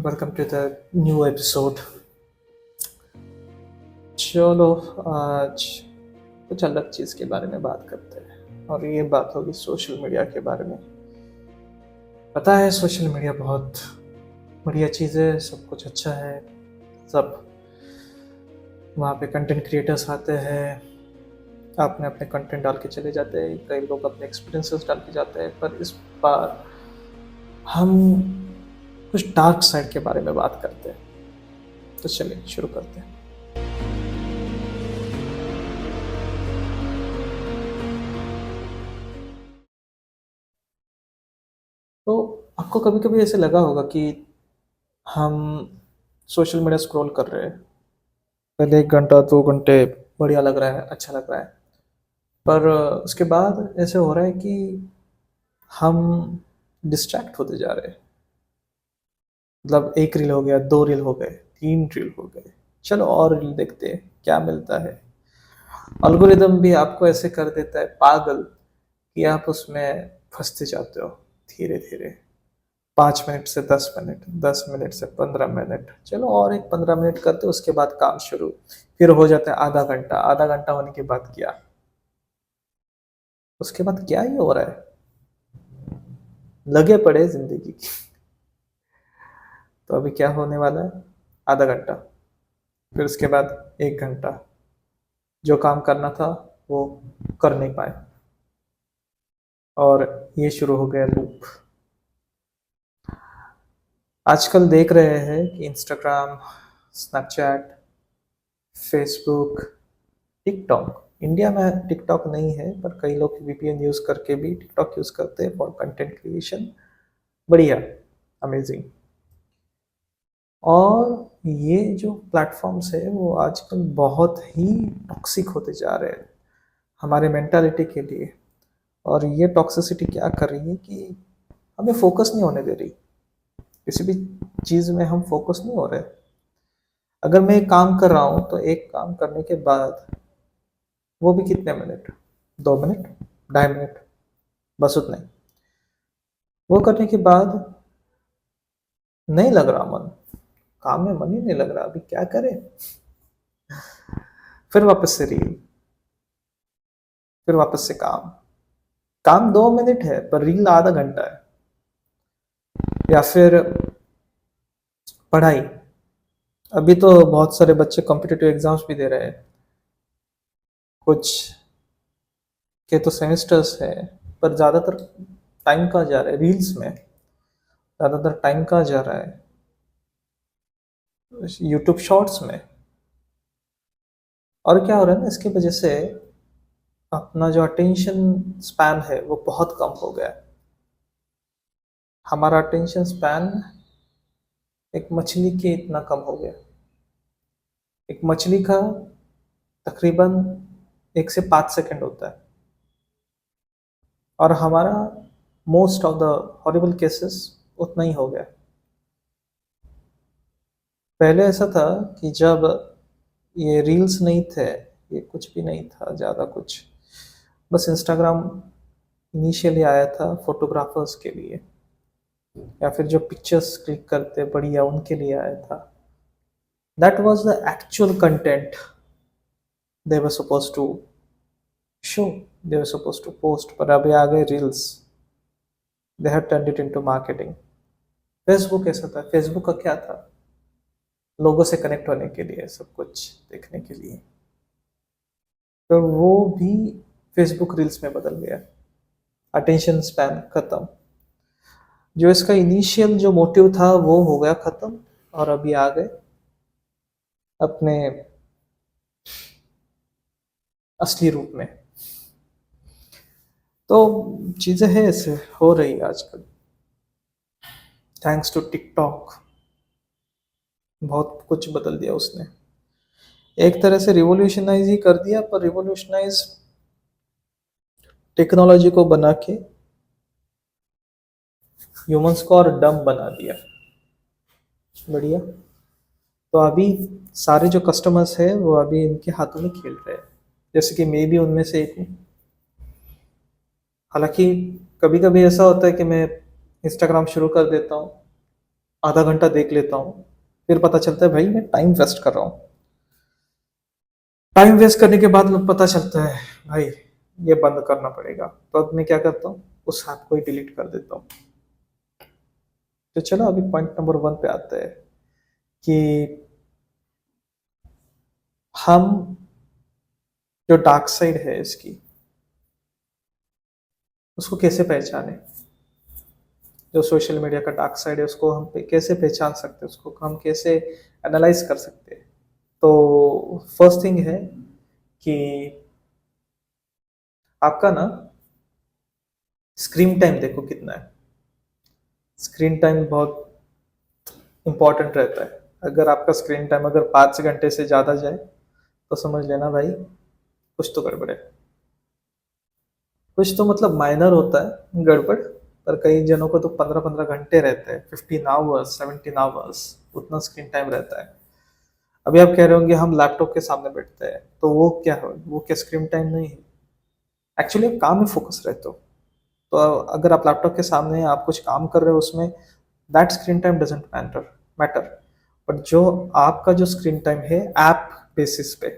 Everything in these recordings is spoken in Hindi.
Welcome to the new episode. चलो आज कुछ अलग चीज़ के बारे में बात करते हैं और ये बात होगी सोशल मीडिया के बारे में। पता है सोशल मीडिया बहुत बढ़िया चीज़ है, सब कुछ अच्छा है, सब वहाँ पे कंटेंट क्रिएटर्स आते हैं, अपने अपने कंटेंट डाल के चले जाते हैं, कई लोग अपने एक्सपीरियंसेस डाल के जाते हैं, पर इस बार हम कुछ डार्क साइड के बारे में बात करते हैं। तो चलिए शुरू करते हैं। तो आपको कभी-कभी ऐसे लगा होगा कि हम सोशल मीडिया स्क्रॉल कर रहे हैं, पहले 1 घंटा, 2 घंटे बढ़िया लग रहा है, अच्छा लग रहा है। पर उसके बाद ऐसे हो रहा है कि हम डिस्ट्रैक्ट होते जा रहे हैं। मतलब 1 रील हो गया, 2 रील हो गए, 3 रील हो गए, चलो और रील देखते हैं, क्या मिलता है। एल्गोरिदम भी आपको ऐसे कर देता है पागल कि आप उसमें फँसते जाते हो धीरे-धीरे। 5 मिनट से 10 मिनट, 10 मिनट से 15 मिनट, चलो और एक 15 मिनट करते उसके बाद काम शुरू। फिर हो जाता है आधा घंटा होने के बाद क्या? उसके बाद क्या ही हो रहा है? लगे पड़े ज़िंदगी की। तो अभी क्या होने वाला है? आधा घंटा, फिर उसके बाद 1 घंटा। जो काम करना था वो कर नहीं पाए और ये शुरू हो गया लूप। आजकल देख रहे हैं कि Instagram, Snapchat, Facebook, TikTok, India में टिकटॉक नहीं है पर कई लोग वीपीएन यूज़ करके भी टिकटॉक यूज़ करते हैं फॉर कंटेंट क्रिएशन। बढ़िया, अमेजिंग। और ये जो प्लेटफॉर्म्स है वो आजकल बहुत ही टॉक्सिक होते जा रहे हैं हमारे मेंटालिटी के लिए। और ये टॉक्सिसिटी क्या कर रही है कि हमें फोकस नहीं होने दे रही, किसी भी चीज़ में हम फोकस नहीं हो रहे। अगर मैं एक काम कर रहा हूँ तो एक काम करने के बाद वो भी कितने मिनट, 2 मिनट, 2.5 मिनट, बस उतना ही। वो करने के बाद नहीं लग रहा मन, काम में मन ही नहीं लग रहा, अभी क्या करें। फिर वापस से रील, फिर वापस से काम। काम 2 मिनट है पर रील आधा घंटा है। या फिर पढ़ाई, अभी तो बहुत सारे बच्चे कॉम्पिटिटिव एग्जाम्स भी दे रहे हैं, कुछ के तो सेमेस्टर्स है, पर ज़्यादातर टाइम कहाँ जा रहा है? रील्स में ज़्यादातर टाइम कहाँ जा रहा है? यूट्यूब शॉर्ट्स में। और क्या हो रहा है ना, इसकी वजह से अपना जो अटेंशन स्पैन है वो बहुत कम हो गया है। हमारा अटेंशन स्पैन एक मछली के इतना कम हो गया। एक मछली का तकरीबन 1 से 5 सेकंड होता है और हमारा most of the horrible cases उतना ही हो गया। पहले ऐसा था कि जब ये रील्स नहीं थे, ये कुछ भी नहीं था ज़्यादा कुछ, बस इंस्टाग्राम इनिशियली आया था फोटोग्राफर्स के लिए या फिर जो पिक्चर्स क्लिक करते बढ़िया उनके लिए आया था। That was the actual content they were suppose to show, they were suppose to post. पर अभी आ गए reels, they have turned it into marketing. Facebook ऐसा था, फेसबुक का क्या था? लोगों से कनेक्ट होने के लिए, सब कुछ देखने के लिए। तो वो भी फेसबुक रील्स में बदल गया, अटेंशन स्पैन खत्म। जो इसका इनिशियल जो मोटिव था वो हो गया खत्म और अभी आ गए अपने असली रूप में। तो चीज़ें हैं ऐसे हो रही है आजकल, थैंक्स टू टिकटॉक। बहुत कुछ बदल दिया उसने, एक तरह से रिवॉल्यूशनाइज ही कर दिया, पर रिवॉल्यूशनाइज टेक्नोलॉजी को बना के ह्यूमंस को और डम बना दिया। बढ़िया। तो अभी सारे जो कस्टमर्स हैं वो अभी इनके हाथों में खेल रहे हैं, जैसे कि मैं भी उनमें से एक हूँ। हालांकि कभी कभी ऐसा होता है कि मैं इंस्टाग्राम शुरू कर देता हूँ, आधा घंटा देख लेता हूँ, फिर पता चलता है भाई मैं टाइम वेस्ट कर रहा हूँ। टाइम वेस्ट करने के बाद पता चलता है भाई ये बंद करना पड़ेगा, तो अब मैं क्या करता हूँ, उस ऐप को ही डिलीट कर देता हूँ। तो चलो अभी पॉइंट नंबर 1 पे आते हैं कि हम जो डार्क साइड है इसकी, उसको कैसे पहचाने। जो सोशल मीडिया का डार्क साइड है उसको हम कैसे पहचान सकते हैं, उसको हम कैसे एनालाइज कर सकते हैं। तो फर्स्ट थिंग है कि आपका ना स्क्रीन टाइम देखो कितना है। स्क्रीन टाइम बहुत इंपॉर्टेंट रहता है। अगर आपका स्क्रीन टाइम अगर 5 घंटे से ज़्यादा जाए तो समझ लेना भाई कुछ तो गड़बड़ है। कुछ तो मतलब माइनर होता है गड़बड़, पर कई जनों को तो 15-15 घंटे रहते हैं, 15 आवर्स 17 आवर्स उतना स्क्रीन टाइम रहता है। अभी आप कह रहे होंगे हम लैपटॉप के सामने बैठते हैं तो वो क्या है, वो क्या स्क्रीन टाइम नहीं है। एक्चुअली आप काम में फोकस रहते हो, तो अगर आप लैपटॉप के सामने आप कुछ काम कर रहे हो उसमें that screen time doesn't matter. But जो आपका जो स्क्रीन टाइम है ऐप बेसिस पे,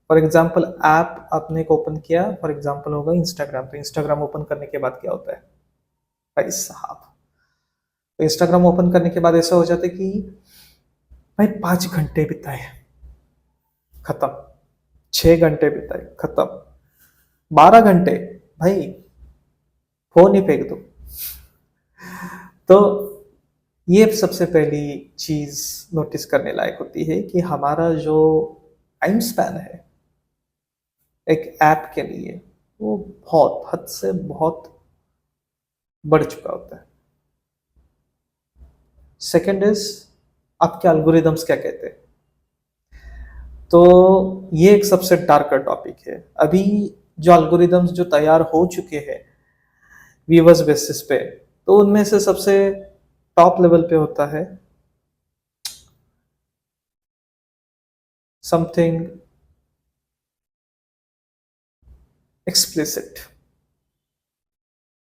फॉर एग्जाम्पल ऐप आपने एक ओपन किया, फॉर एग्जाम्पल होगा इंस्टाग्राम, तो इंस्टाग्राम ओपन करने के बाद क्या होता है भाई साहब, तो इंस्टाग्राम ओपन करने के बाद ऐसा हो जाता है कि भाई 5 घंटे बिताए खत्म, 6 घंटे बिताए खत्म, 12 घंटे भाई फोन ही फेंक दो। तो ये सबसे पहली चीज नोटिस करने लायक होती है कि हमारा जो टाइम स्पैन है एक ऐप के लिए वो बहुत हद से बहुत बढ़ चुका होता है। सेकंड इज आपके एल्गोरिदम्स क्या कहते हैं। तो ये एक सबसे डार्कर टॉपिक है। अभी जो एल्गोरिदम्स जो तैयार हो चुके हैं व्यूवर्स बेसिस पे, तो उनमें से सबसे टॉप लेवल पे होता है समथिंग एक्सप्लिसिट।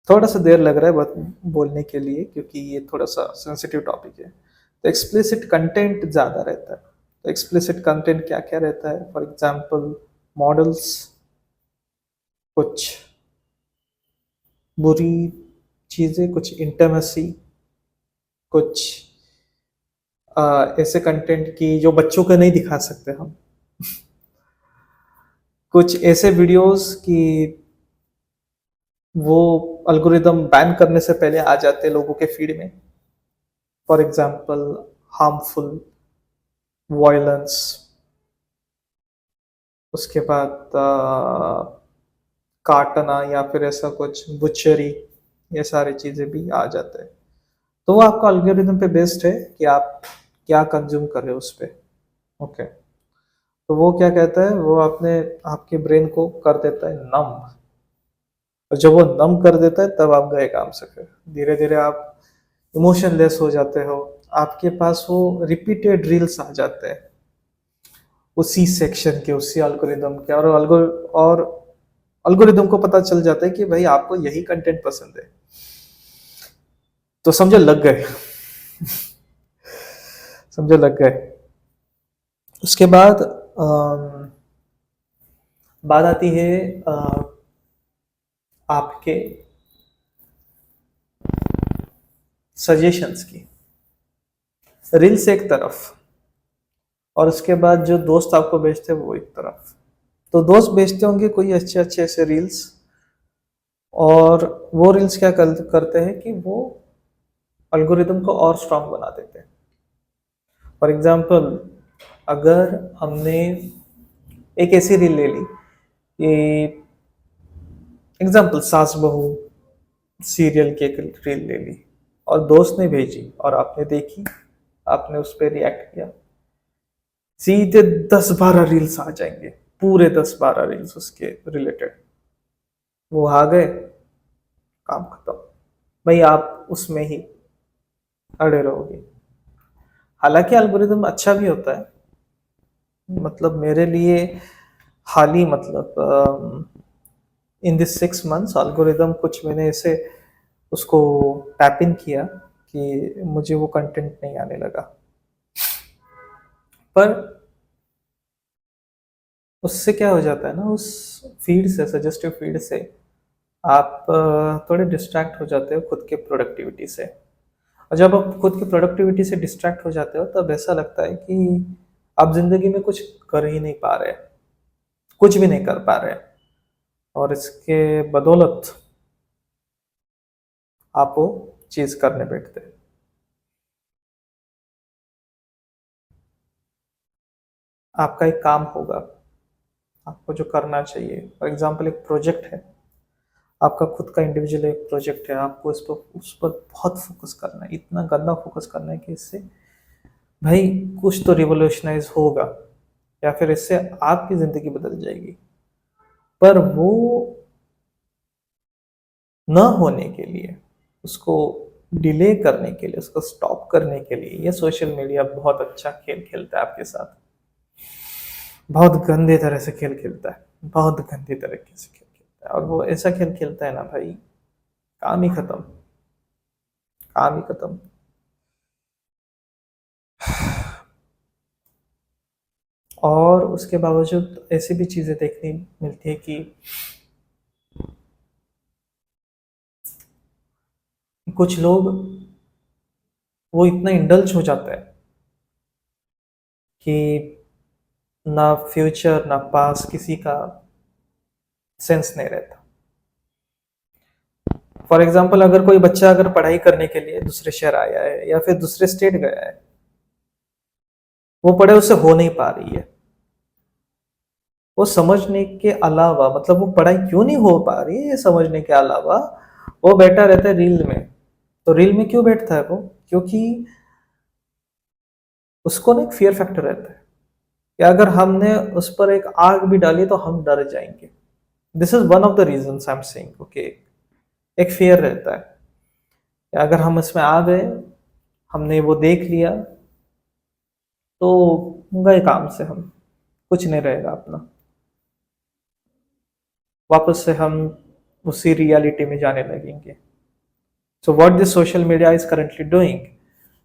थोड़ा सा देर लग रहा है बोलने के लिए क्योंकि ये थोड़ा सा सेंसिटिव टॉपिक है। तो एक्सप्लिसिट कंटेंट ज़्यादा रहता है। तो एक्सप्लिसिट कंटेंट क्या क्या रहता है, फॉर एग्जांपल मॉडल्स, कुछ बुरी चीज़ें, कुछ इंटरमेसी, कुछ ऐसे कंटेंट की जो बच्चों को नहीं दिखा सकते हम, कुछ ऐसे वीडियोस की वो अल्गोरिदम बैन करने से पहले आ जाते हैं लोगों के फीड में, फॉर एग्जांपल हार्मफुल वायलेंस, उसके बाद काटना या फिर ऐसा कुछ बुचरी, ये सारी चीज़ें भी आ जाते हैं। तो वो आपका अल्गोरिदम पे बेस्ड है कि आप क्या कंज्यूम कर रहे हो उस पर। ओके, तो वो क्या कहता है, वो अपने आपके ब्रेन को कर देता है नम, और जब वो नम कर देता है तब आप गए काम से। फिर धीरे धीरे आप इमोशनलेस हो जाते हो, आपके पास वो रिपीटेड रील्स आ जाते हैं उसी सेक्शन के, उसी अल्गोरिदम के, और अल्गोरिदम को पता चल जाता है कि भाई आपको यही कंटेंट पसंद है, तो समझो लग गए। समझो लग गए। उसके बाद बात आती है आपके सजेशंस की। रील्स एक तरफ और उसके बाद जो दोस्त आपको भेजते हैं वो एक तरफ। तो दोस्त भेजते होंगे कोई अच्छे अच्छे ऐसे रील्स, और वो रील्स क्या करते हैं कि वो अल्गोरिदम को और स्ट्रांग बना देते हैं। फॉर एग्जांपल अगर हमने एक ऐसी रील ले ली कि एग्जांपल सास बहू सीरियल की एक रील ले ली और दोस्त ने भेजी और आपने देखी, आपने उस पर रिएक्ट किया, सीधे 10-12 रील्स आ जाएंगे, पूरे 10-12 रील्स उसके रिलेटेड। वो आ गए, काम खत्म भाई, आप उसमें ही अड़े रहोगे। हालांकि एल्गोरिदम अच्छा भी होता है, मतलब मेरे लिए हाल ही मतलब इन दिस 6 months एल्गोरिदम कुछ मैंने ऐसे उसको टैप इन किया कि मुझे वो कंटेंट नहीं आने लगा। पर उससे क्या हो जाता है ना, उस फीड से, सजेस्टिव फीड से आप थोड़े डिस्ट्रैक्ट हो जाते हो खुद के प्रोडक्टिविटी से। और जब आप खुद की प्रोडक्टिविटी से डिस्ट्रैक्ट हो जाते हो तब ऐसा लगता है कि आप जिंदगी में कुछ कर ही नहीं पा रहे, कुछ भी नहीं कर पा रहे। और इसके बदौलत आप वो चीज करने बैठते हैं। आपका एक काम होगा, आपको जो करना चाहिए, फॉर एग्जाम्पल एक प्रोजेक्ट है, आपका खुद का इंडिविजुअल एक प्रोजेक्ट है, आपको इस पर उस पर बहुत फोकस करना है, इतना गंदा फोकस करना है कि इससे भाई कुछ तो रिवोल्यूशनाइज होगा, या फिर इससे आपकी जिंदगी बदल जाएगी। पर वो न होने के लिए, उसको डिले करने के लिए, उसको स्टॉप करने के लिए ये सोशल मीडिया बहुत अच्छा खेल खेलता है आपके साथ। बहुत गंदे तरह से खेल खेलता है, बहुत गंदे तरीके से खेल खेलता है। और वो ऐसा खेल खेलता है ना भाई, काम ही खत्म, काम ही खत्म। और उसके बावजूद ऐसी भी चीजें देखने मिलती है कि कुछ लोग, वो इतना इंडल्ज हो जाता है कि ना फ्यूचर ना पास किसी का सेंस नहीं रहता। फॉर एग्जाम्पल अगर कोई बच्चा अगर पढ़ाई करने के लिए दूसरे शहर आया है या फिर दूसरे स्टेट गया है, वो पढ़े उससे हो नहीं पा रही है, वो समझने के अलावा, मतलब वो पढ़ाई क्यों नहीं हो पा रही है ये समझने के अलावा वो बैठा रहता है रील में। तो रील में क्यों बैठता है वो? क्योंकि उसको ना एक फियर फैक्टर रहता है कि अगर हमने उस पर एक आग भी डाली तो हम डर जाएंगे। This is one of the reason I am saying, okay. एक फियर रहता है कि अगर हम इसमें आ गए, हमने वो देख लिया, तो गए काम से, हम कुछ नहीं रहेगा अपना, वापस से हम उसी रियलिटी में जाने लगेंगे। So what this social media is currently doing,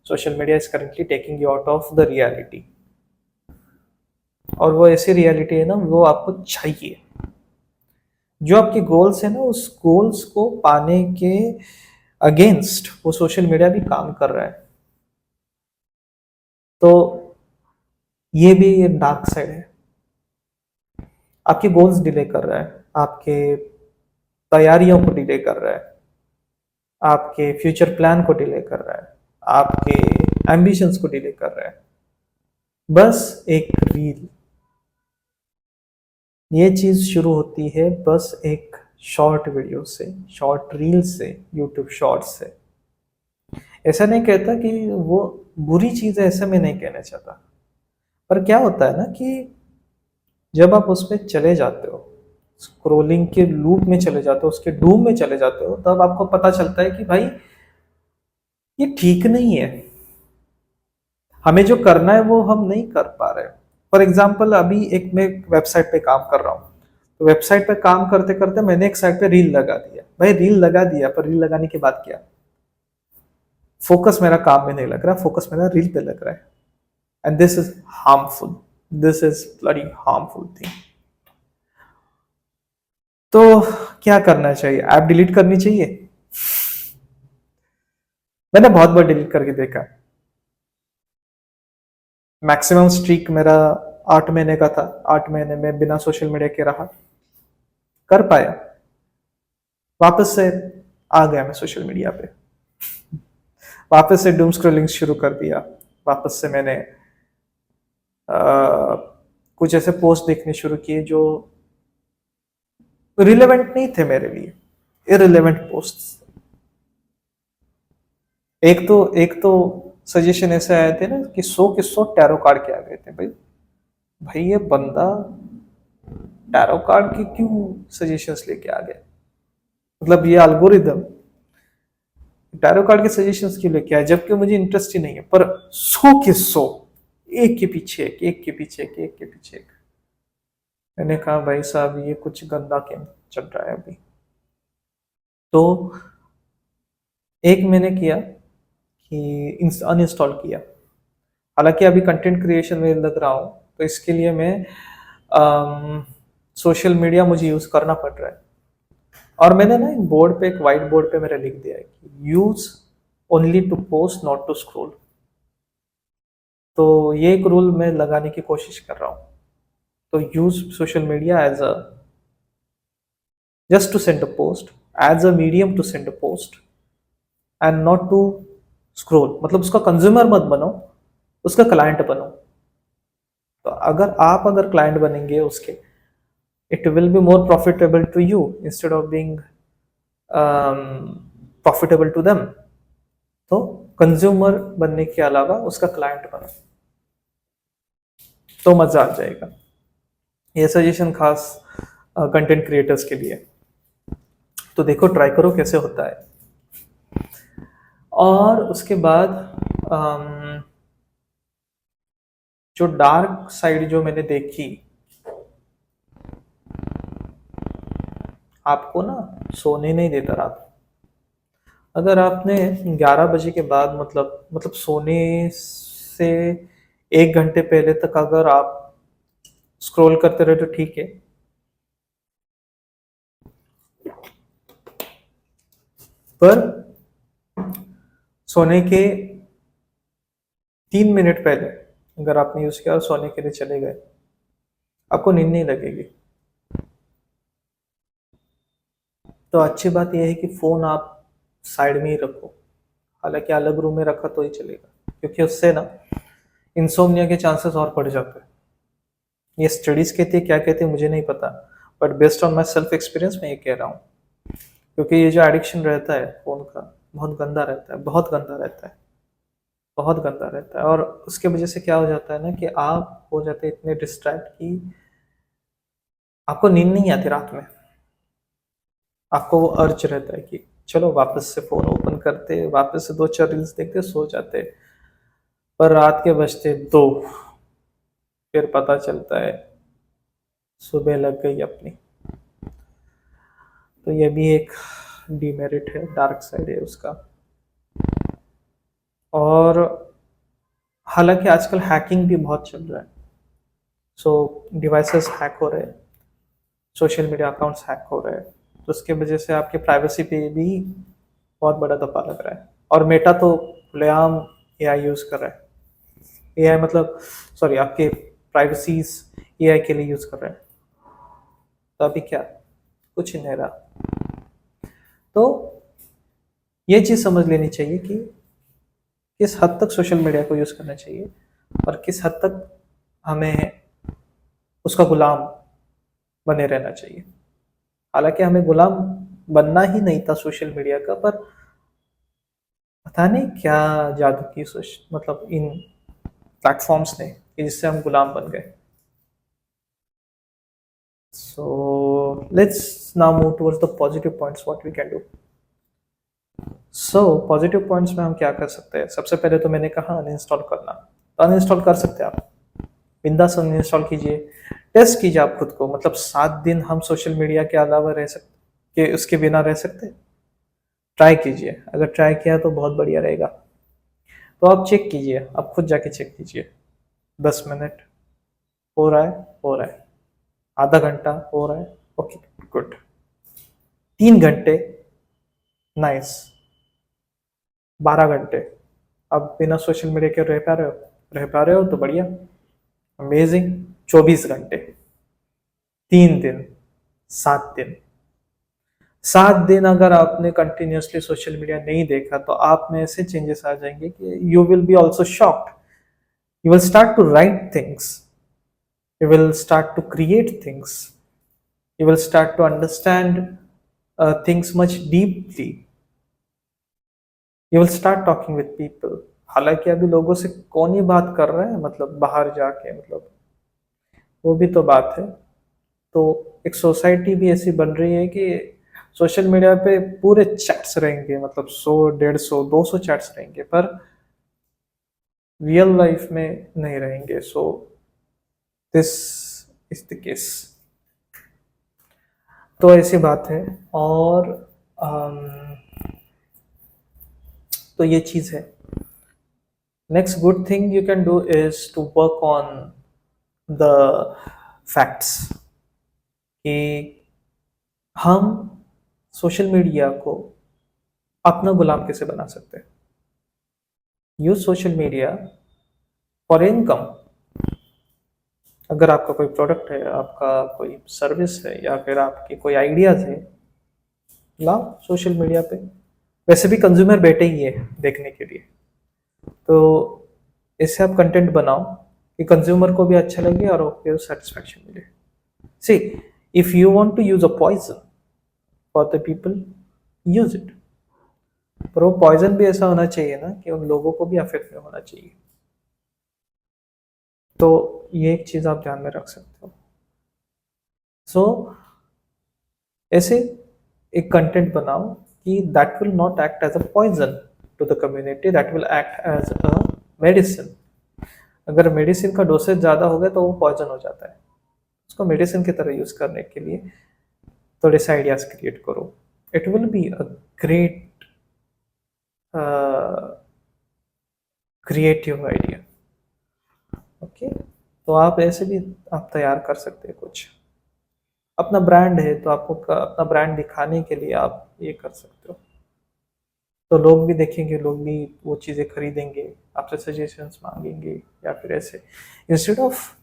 social media is currently taking you out of the reality. और वो ऐसी रियलिटी है ना, वो आपको चाहिए। जो आपके गोल्स है ना, उस गोल्स को पाने के अगेंस्ट वो सोशल मीडिया भी काम कर रहा है। तो ये भी एक डार्क साइड है। आपके गोल्स डिले कर रहा है, आपके तैयारियों को डिले कर रहा है, आपके फ्यूचर प्लान को डिले कर रहा है, आपके एम्बिशंस को डिले कर रहा है। बस एक रील, ये चीज शुरू होती है बस एक शॉर्ट वीडियो से, शॉर्ट रील से, यूट्यूब शॉर्ट्स से। ऐसा नहीं कहता कि वो बुरी चीज है, ऐसा मैं नहीं कहना चाहता। पर क्या होता है ना कि जब आप उसमें चले जाते हो, स्क्रोलिंग के लूप में चले जाते हो, उसके डूम में चले जाते हो, तब आपको पता चलता है कि भाई ये ठीक नहीं है, हमें जो करना है वो हम नहीं कर पा रहे। फॉर एग्जाम्पल अभी एक मैं वेबसाइट पे काम कर रहा हूँ, तो वेबसाइट पे काम करते करते मैंने एक साइट पे रील लगा दिया। भाई रील लगा दिया, पर रील लगाने के बाद क्या, फोकस मेरा काम में नहीं लग रहा, फोकस मेरा रील पे लग रहा है। And this is harmful, this is bloody harmful thing. तो क्या करना चाहिए? ऐप डिलीट करनी चाहिए। मैंने बहुत बार डिलीट करके देखा। मैक्सिमम स्ट्रीक मेरा 8 महीने का था, 8 महीने में बिना सोशल मीडिया के रहा, कर पाया। वापस से आ गया मैं सोशल मीडिया पे, वापस से डूम स्क्रॉलिंग शुरू कर दिया। वापस से मैंने कुछ ऐसे पोस्ट देखने शुरू किए जो रिलेवेंट नहीं थे मेरे लिए, इररिलेवेंट पोस्ट्स। एक तो सजेशन ऐसे आए थे ना कि 100 के 100 टैरो कार्ड के आ गए थे। भाई भाई ये बंदा टैरो कार्ड की क्यों सजेशंस लेके आ गया? मतलब ये एल्गोरिदम टैरो कार्ड के सजेशंस क्यों लेके आया, जबकि मुझे इंटरेस्ट ही नहीं है। पर 100 के 100, एक के पीछे एक, एक के पीछे एक, एक के पीछे एक। मैंने कहा भाई साहब ये कुछ गंदा गेम चल रहा है अभी। तो एक मैंने किया कि अनइंस्टॉल किया। हालांकि अभी कंटेंट क्रिएशन में लग रहा हूँ, तो इसके लिए मैं सोशल मीडिया मुझे यूज़ करना पड़ रहा है। और मैंने ना एक बोर्ड पे, एक वाइट बोर्ड पे मेरा लिख दिया है कि use only to post not to scroll. तो ये एक रूल मैं लगाने की कोशिश कर रहा हूँ। तो use social media as a just to send a post, as a medium to send a post, and not to scroll. मतलब उसका कंज्यूमर मत बनो, उसका क्लाइंट बनो। तो अगर क्लाइंट बनेंगे उसके, it will be more profitable to you instead of being profitable to them. तो कंज्यूमर बनने के अलावा उसका क्लाइंट बनो, तो मजा आ जाएगा। ये सजेशन खास कंटेंट क्रिएटर्स के लिए। तो देखो, ट्राई करो कैसे होता है। और उसके बाद जो डार्क साइड जो मैंने देखी, आपको ना सोने नहीं देता रात। अगर आपने 11 बजे के बाद, मतलब सोने से 1 घंटे पहले तक अगर आप स्क्रॉल करते रहे तो ठीक है, पर सोने के 3 मिनट पहले अगर आपने यूज किया और सोने के लिए चले गए, आपको नींद नहीं लगेगी। तो अच्छी बात यह है कि फोन आप साइड में ही रखो। हालांकि अलग रूम में रखा तो ही चलेगा, क्योंकि उससे ना इंसोम्निया के चांसेस और बढ़ जाते हैं। ये स्टडीज कहती है, क्या कहती है मुझे नहीं पता, but based on my self experience मैं ये कह रहा हूँ। क्योंकि ये जो एडिक्शन रहता है फोन का, बहुत गंदा रहता है, बहुत गंदा रहता है, बहुत गंदा रहता है। और उसके वजह से क्या हो जाता है ना कि आप हो जाते हैं इतने डिस्ट्रैक्ट कि आपको नींद नहीं आती रात में। आपको वो अर्ज रहता है कि चलो वापस से फोन ओपन करते, वापस से 2-4 रील्स देखते, सो जाते। पर रात के बजते 2, फिर पता चलता है सुबह लग गई अपनी। तो ये भी एक डीमेरिट है, डार्क साइड है उसका। और हालांकि आजकल हैकिंग भी बहुत चल रहा है। सो डिवाइसेस हैक हो रहे हैं, सोशल मीडिया अकाउंट्स हैक हो रहे हैं, तो उसके वजह से आपके प्राइवेसी पे भी बहुत बड़ा धब्बा लग रहा है। और मेटा तो खुलेआम एआई यूज कर रहा है। एआई मतलब, सॉरी, आपके प्राइवेसीज एआई के लिए यूज कर रहे हैं। तो अभी क्या, कुछ ही नहीं रहा। तो ये चीज समझ लेनी चाहिए कि किस हद तक सोशल मीडिया को यूज करना चाहिए और किस हद तक हमें उसका गुलाम बने रहना चाहिए। हालांकि हमें गुलाम बनना ही नहीं था सोशल मीडिया का, पर पता नहीं क्या जादू की सोच, मतलब इन प्लेटफॉर्म्स ने, कि जिससे हम गुलाम बन गए। So let's now move towards the positive points what we can do. So positive points में हम क्या कर सकते हैं? सबसे पहले तो मैंने कहा अनइंस्टॉल करना। तो अनइंस्टॉल कर सकते हैं आप, बिंदास अनइंस्टॉल कीजिए। टेस्ट कीजिए आप खुद को, मतलब 7 दिन हम सोशल मीडिया के अलावा रह सकते, के उसके बिना रह सकते? ट्राई कीजिए। अगर ट्राई किया तो बहुत बढ़िया रहेगा। तो आप चेक कीजिए, आप खुद जाके चेक कीजिए। 10 मिनट हो रहा है, हो रहा है। आधा घंटा हो रहा है, ओके, गुड। 3 घंटे, नाइस। 12 घंटे, अब बिना सोशल मीडिया के रह पा रहे हो? रह पा रहे हो तो बढ़िया, अमेजिंग। 24 घंटे, 3 दिन, 7 दिन। 7 दिन अगर आपने कंटिन्यूसली सोशल मीडिया नहीं देखा, तो आप में ऐसे चेंजेस आ जाएंगे कि you will be also shocked. You will start to write things, you will start to create things, you will start to understand things much deeply, you will start talking with people। हालांकि अभी लोगों से कौन ही बात कर रहा है, मतलब बाहर जाके, मतलब वो भी तो बात है। तो एक सोसाइटी भी ऐसी बन रही है कि सोशल मीडिया पे पूरे चैट्स रहेंगे, मतलब 100, 150, 200 चैट्स रहेंगे, पर रियल लाइफ में नहीं रहेंगे। So this is the case. तो ऐसी बात है। और अम, तो ये चीज़ है। Next good thing you can do is to work on the facts कि हम सोशल मीडिया को अपना गुलाम कैसे बना सकते हैं। Use social media for income. अगर आपका कोई प्रोडक्ट है, आपका कोई सर्विस है, या फिर आपके कोई आइडियाज है, लाओ सोशल मीडिया पे। वैसे भी कंज्यूमर बैठे ही है देखने के लिए, तो इससे आप कंटेंट बनाओ कि कंज्यूमर को भी अच्छा लगे और आपको सेटिस्फैक्शन मिले। See, if you want to use a poison for the people, use it, पर वो पॉइजन भी ऐसा होना चाहिए ना कि उन लोगों को भी अफेक्ट नहीं होना चाहिए। तो ये एक चीज आप ध्यान में रख सकते हो। सो ऐसे एक कंटेंट बनाओ कि that will not act as a poison to the community, that will act as a medicine. अगर मेडिसिन का डोसेज ज़्यादा हो गया तो वो पॉइजन हो जाता है। उसको मेडिसिन की तरह यूज़ करने के लिए थोड़े से आइडियाज क्रिएट करो। It will be a great creative idea. Okay, तो आप ऐसे भी आप तैयार कर सकते हैं कुछ। अपना ब्रांड है तो आपको अपना ब्रांड दिखाने के लिए आप ये कर सकते हो, तो लोग भी देखेंगे, लोग भी वो चीज़ें खरीदेंगे, आपसे सजेशंस मांगेंगे। या फिर ऐसे instead of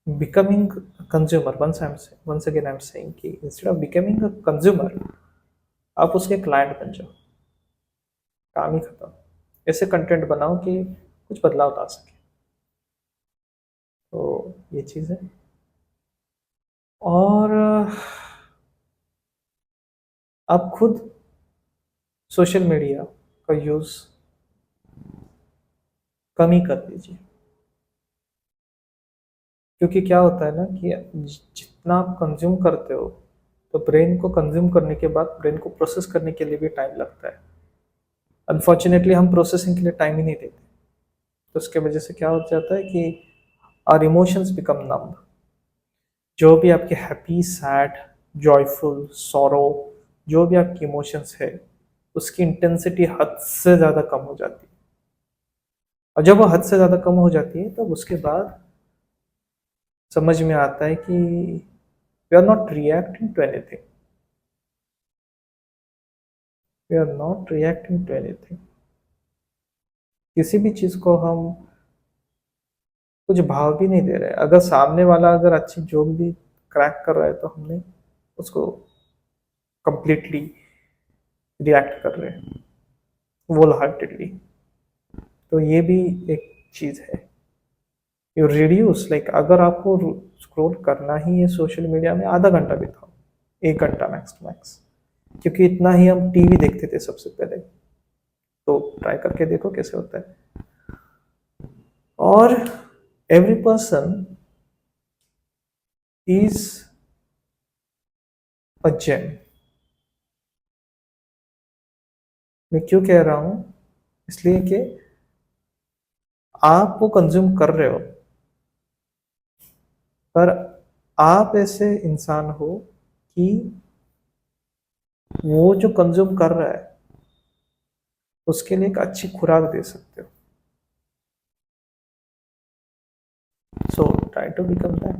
becoming a consumer, once again I'm saying कि instead of becoming a consumer, आप उसके क्लाइंट बन जाओ, काम ही खत्म। ऐसे कंटेंट बनाओ कि कुछ बदलाव ला सके। तो ये चीज़ है। और आप खुद सोशल मीडिया का यूज़ कम ही कर दीजिए, क्योंकि क्या होता है ना कि जितना आप कंज्यूम करते हो, तो ब्रेन को कंज्यूम करने के बाद ब्रेन को प्रोसेस करने के लिए भी टाइम लगता है। अनफॉर्चुनेटली हम प्रोसेसिंग के लिए टाइम ही नहीं देते, तो उसके वजह से क्या हो जाता है कि आवर इमोशंस बिकम नम्ब। जो भी आपके हैप्पी, सैड, जॉयफुल, सॉरो, जो भी आपकी इमोशंस है, उसकी इंटेंसिटी हद से ज़्यादा कम हो जाती है। और जब वो हद से ज़्यादा कम हो जाती है, तब उसके बाद समझ में आता है कि we are not reacting to anything, we are not reacting to anything. किसी भी चीज़ को हम कुछ भाव भी नहीं दे रहे। अगर सामने वाला अगर अच्छी जोक भी क्रैक कर रहा है, तो हमने उसको कंप्लीटली रिएक्ट कर रहे हैं वोल हार्टेडली। तो ये भी एक चीज़ है। यू रिड्यूस, लाइक अगर आपको स्क्रॉल करना ही है सोशल मीडिया में, आधा घंटा बिताओ, 1 घंटा मैक्स टू मैक्स, क्योंकि इतना ही हम टीवी देखते थे सबसे पहले। तो ट्राई करके देखो कैसे होता है। और every person is a gem. मैं क्यों कह रहा हूं? इसलिए कि आप वो कंज्यूम कर रहे हो, पर आप ऐसे इंसान हो कि वो जो कंज्यूम कर रहा है उसके लिए एक अच्छी खुराक दे सकते हो। So try to become that,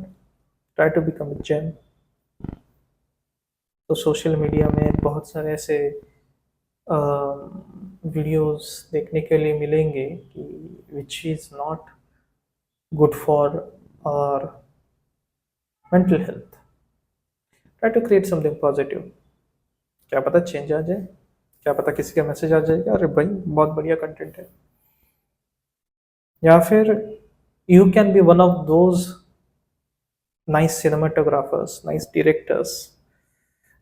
try to become a gem. तो सोशल मीडिया में बहुत सारे ऐसे वीडियोस देखने के लिए मिलेंगे कि which is not good for our mental health. Try to create something positive. क्या पता चेंज आ जाए, क्या पता किसी का मैसेज आ जाएगा, अरे भाई बहुत बढ़िया कंटेंट है। या फिर you can be one of those nice cinematographers, nice directors.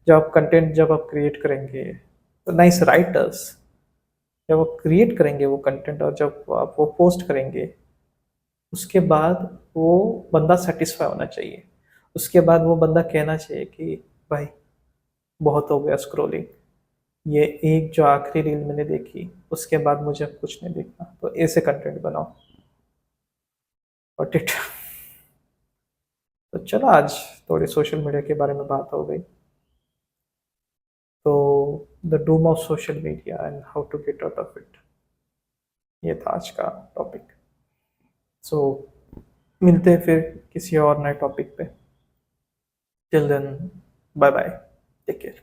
जब आप क्रिएट करेंगे, तो नाइस राइटर्स, जब आप क्रिएट करेंगे वो कंटेंट और जब आप वो पोस्ट करेंगे, उसके बाद वो बंदा सेटिस्फाई होना चाहिए। उसके बाद वो बंदा कहना चाहिए कि भाई बहुत हो गया स्क्रोलिंग, ये एक जो आखिरी रील मैंने देखी, उसके बाद मुझे अब कुछ नहीं देखना। तो ऐसे कंटेंट बनाओ। और इट। तो चलो आज थोड़ी सोशल मीडिया के बारे में बात हो गई। तो the doom of social media and how to get out of it. ये था आज का टॉपिक। सो मिलते हैं फिर किसी और नए टॉपिक पे। Till then, bye bye, take care.